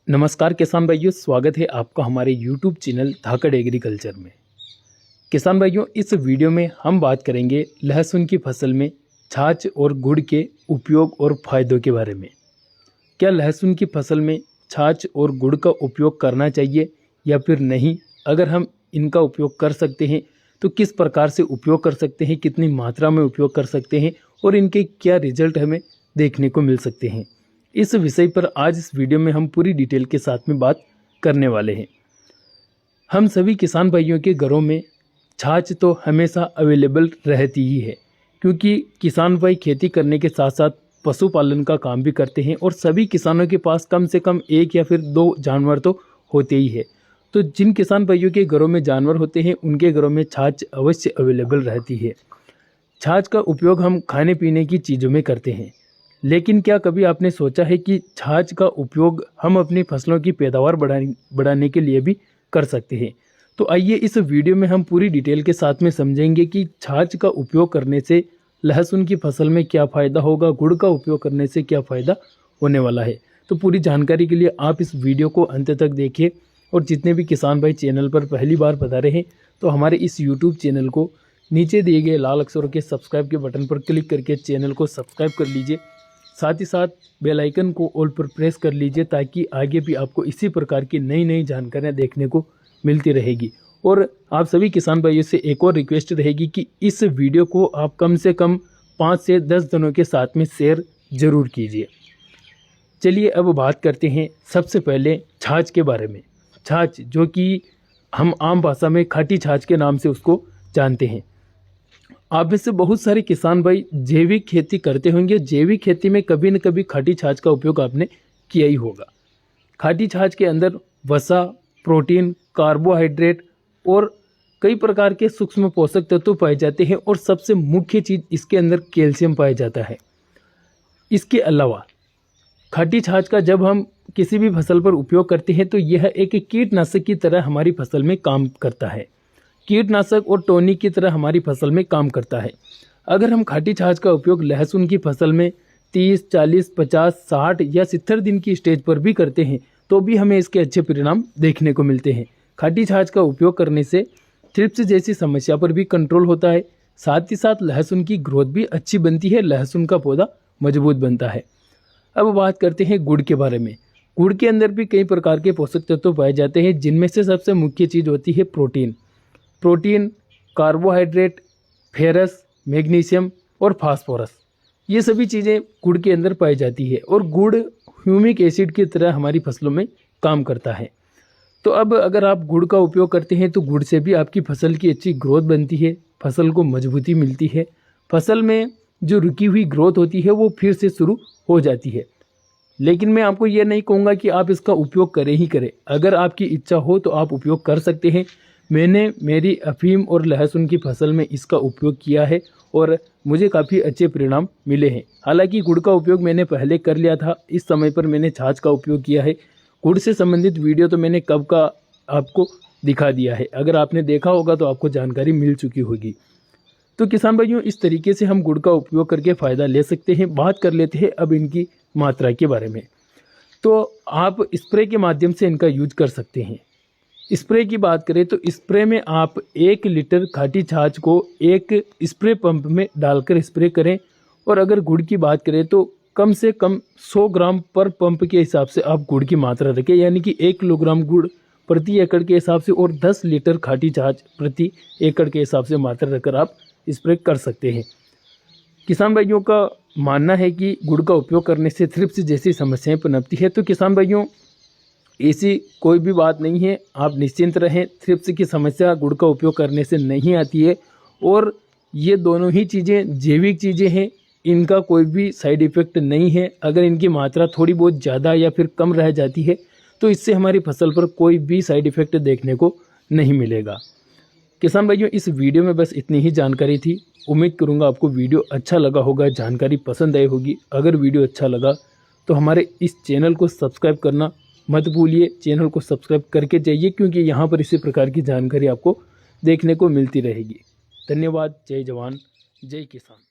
नमस्कार किसान भाइयों, स्वागत है आपका हमारे YouTube चैनल धाकड़ एग्रीकल्चर में। किसान भाइयों, इस वीडियो में हम बात करेंगे लहसुन की फसल में छाछ और गुड़ के उपयोग और फायदों के बारे में। क्या लहसुन की फसल में छाछ और गुड़ का उपयोग करना चाहिए या फिर नहीं? अगर हम इनका उपयोग कर सकते हैं तो किस प्रकार से उपयोग कर सकते हैं, कितनी मात्रा में उपयोग कर सकते हैं और इनके क्या रिजल्ट हमें देखने को मिल सकते हैं। इस विषय पर आज इस वीडियो में हम पूरी डिटेल के साथ में बात करने वाले हैं। हम सभी किसान भाइयों के घरों में छाछ तो हमेशा अवेलेबल रहती ही है, क्योंकि किसान भाई खेती करने के साथ साथ पशुपालन का काम भी करते हैं और सभी किसानों के पास कम से कम एक या फिर दो जानवर तो होते ही है। तो जिन किसान भाइयों के घरों में जानवर होते हैं उनके घरों में छाछ अवश्य अवेलेबल रहती है। छाछ का उपयोग हम खाने पीने की चीज़ों में करते हैं, लेकिन क्या कभी आपने सोचा है कि छाछ का उपयोग हम अपनी फसलों की पैदावार बढ़ाने के लिए भी कर सकते हैं? तो आइए इस वीडियो में हम पूरी डिटेल के साथ में समझेंगे कि छाछ का उपयोग करने से लहसुन की फसल में क्या फ़ायदा होगा, गुड़ का उपयोग करने से क्या फ़ायदा होने वाला है। तो पूरी जानकारी के लिए आप इस वीडियो को अंत तक देखिए और जितने भी किसान भाई चैनल पर पहली बार पधारे हैं तो हमारे इस यूट्यूब चैनल को नीचे दिए गए लाल अक्षरों के सब्सक्राइब के बटन पर क्लिक करके चैनल को सब्सक्राइब कर लीजिए। साथ ही साथ बेल आइकन को ऑल पर प्रेस कर लीजिए ताकि आगे भी आपको इसी प्रकार की नई नई जानकारियाँ देखने को मिलती रहेगी। और आप सभी किसान भाइयों से एक और रिक्वेस्ट रहेगी कि इस वीडियो को आप कम से कम 5 से 10 जनों के साथ में शेयर ज़रूर कीजिए। चलिए अब बात करते हैं सबसे पहले छाछ के बारे में। छाछ, जो कि हम आम भाषा में खाटी छाछ के नाम से उसको जानते हैं। आप में से बहुत सारे किसान भाई जैविक खेती करते होंगे। जैविक खेती में कभी न कभी खाटी छाछ का उपयोग आपने किया ही होगा। खाटी छाछ के अंदर वसा, प्रोटीन, कार्बोहाइड्रेट और कई प्रकार के सूक्ष्म पोषक तत्व पाए जाते हैं और सबसे मुख्य चीज़ इसके अंदर कैल्शियम पाया जाता है। इसके अलावा खाटी छाछ का जब हम किसी भी फसल पर उपयोग करते हैं तो यह एक कीटनाशक की तरह हमारी फसल में काम करता है। कीटनाशक और टॉनिक की तरह हमारी फसल में काम करता है। अगर हम खाटी छाछ का उपयोग लहसुन की फसल में 30, 40, 50, 60 या 70 दिन की स्टेज पर भी करते हैं तो भी हमें इसके अच्छे परिणाम देखने को मिलते हैं। खाटी छाछ का उपयोग करने से थ्रिप्स जैसी समस्या पर भी कंट्रोल होता है। साथ ही साथ लहसुन की ग्रोथ भी अच्छी बनती है, लहसुन का पौधा मजबूत बनता है। अब बात करते हैं गुड़ के बारे में। गुड़ के अंदर भी कई प्रकार के पोषक तत्व पाए जाते हैं, जिनमें से सबसे मुख्य चीज़ होती है प्रोटीन, कार्बोहाइड्रेट, फेरस, मैग्नीशियम और फास्फोरस। ये सभी चीज़ें गुड़ के अंदर पाई जाती है और गुड़ ह्यूमिक एसिड की तरह हमारी फसलों में काम करता है। तो अब अगर आप गुड़ का उपयोग करते हैं तो गुड़ से भी आपकी फसल की अच्छी ग्रोथ बनती है, फसल को मजबूती मिलती है, फसल में जो रुकी हुई ग्रोथ होती है वो फिर से शुरू हो जाती है। लेकिन मैं आपको ये नहीं कहूँगा कि आप इसका उपयोग करें ही करें। अगर आपकी इच्छा हो तो आप उपयोग कर सकते हैं। मैंने मेरी अफीम और लहसुन की फसल में इसका उपयोग किया है और मुझे काफ़ी अच्छे परिणाम मिले हैं। हालांकि गुड़ का उपयोग मैंने पहले कर लिया था, इस समय पर मैंने छाछ का उपयोग किया है। गुड़ से संबंधित वीडियो तो मैंने कब का आपको दिखा दिया है, अगर आपने देखा होगा तो आपको जानकारी मिल चुकी होगी। तो किसान भाइयों, इस तरीके से हम गुड़ का उपयोग करके फ़ायदा ले सकते हैं। बात कर लेते हैं अब इनकी मात्रा के बारे में। तो आप स्प्रे के माध्यम से इनका यूज कर सकते हैं। स्प्रे की बात करें तो स्प्रे में आप 1 लीटर खाटी छाछ को एक स्प्रे पंप में डालकर स्प्रे करें। और अगर गुड़ की बात करें तो कम से कम 100 ग्राम पर पंप के हिसाब से आप गुड़ की मात्रा रखें, यानी कि 1 किलोग्राम गुड़ प्रति एकड़ के हिसाब से और 10 लीटर खाटी छाछ प्रति एकड़ के हिसाब से मात्रा रखकर आप स्प्रे कर सकते हैं। किसान भाइयों का मानना है कि गुड़ का उपयोग करने से थ्रिप्स जैसी समस्याएं पनपती है। तो किसान भाइयों, ऐसी कोई भी बात नहीं है, आप निश्चिंत रहें। थ्रिप्स की समस्या गुड़ का उपयोग करने से नहीं आती है और ये दोनों ही चीज़ें जैविक चीज़ें हैं, इनका कोई भी साइड इफ़ेक्ट नहीं है। अगर इनकी मात्रा थोड़ी बहुत ज़्यादा या फिर कम रह जाती है तो इससे हमारी फसल पर कोई भी साइड इफ़ेक्ट देखने को नहीं मिलेगा। किसान भाइयों, इस वीडियो में बस इतनी ही जानकारी थी। उम्मीद करूँगा आपको वीडियो अच्छा लगा होगा, जानकारी पसंद आई होगी। अगर वीडियो अच्छा लगा तो हमारे इस चैनल को सब्सक्राइब करना मत भूलिए। चैनल को सब्सक्राइब करके जाइए, क्योंकि यहाँ पर इसी प्रकार की जानकारी आपको देखने को मिलती रहेगी। धन्यवाद। जय जवान, जय किसान।